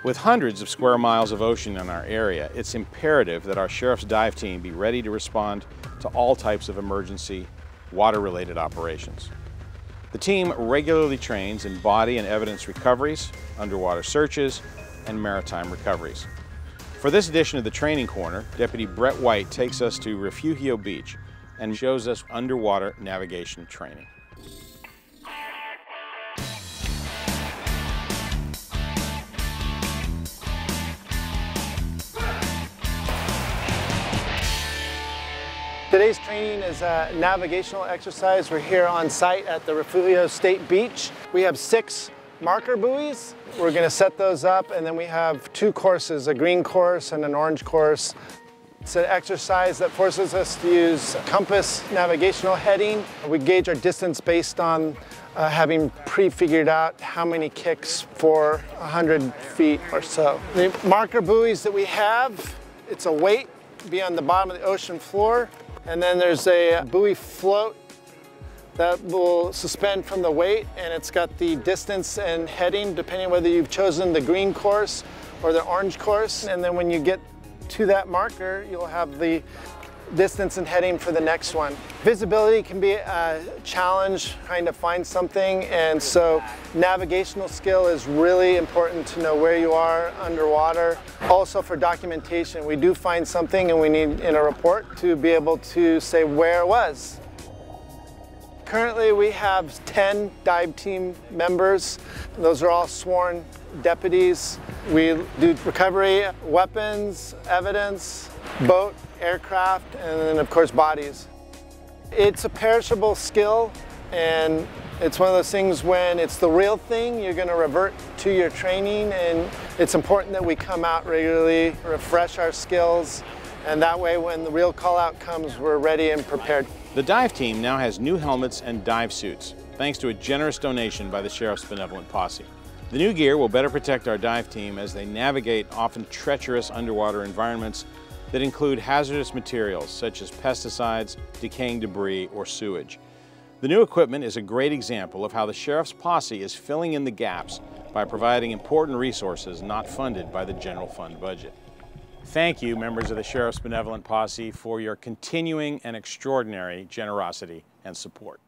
With hundreds of square miles of ocean in our area, it's imperative that our Sheriff's Dive Team be ready to respond to all types of emergency water-related operations. The team regularly trains in body and evidence recoveries, underwater searches, and maritime recoveries. For this edition of the Training Corner, Deputy Brett White takes us to Refugio Beach and shows us underwater navigation training. Today's training is a navigational exercise. We're here on site at the Refugio State Beach. We have 6 marker buoys. We're going to set those up, and then we have 2 courses, a green course and an orange course. It's an exercise that forces us to use compass navigational heading. We gauge our distance based on having pre-figured out how many kicks for 100 feet or so. The marker buoys that we have, it's a weight be on the bottom of the ocean floor. And then there's a buoy float that will suspend from the weight, and it's got the distance and heading depending whether you've chosen the green course or the orange course. And then when you get to that marker, you'll have the distance and heading for the next one. Visibility can be a challenge trying to find something, and so navigational skill is really important to know where you are underwater. Also for documentation, we do find something and we need in a report to be able to say where it was. Currently we have 10 dive team members. Those are all sworn deputies. We do recovery, weapons, evidence, boat, aircraft, and then of course bodies. It's a perishable skill, and it's one of those things when it's the real thing, you're going to revert to your training, and it's important that we come out regularly, refresh our skills, and that way when the real call out comes, we're ready and prepared. The dive team now has new helmets and dive suits, thanks to a generous donation by the Sheriff's Benevolent Posse. The new gear will better protect our dive team as they navigate often treacherous underwater environments that include hazardous materials such as pesticides, decaying debris, or sewage. The new equipment is a great example of how the Sheriff's Posse is filling in the gaps by providing important resources not funded by the general fund budget. Thank you, members of the Sheriff's Benevolent Posse, for your continuing and extraordinary generosity and support.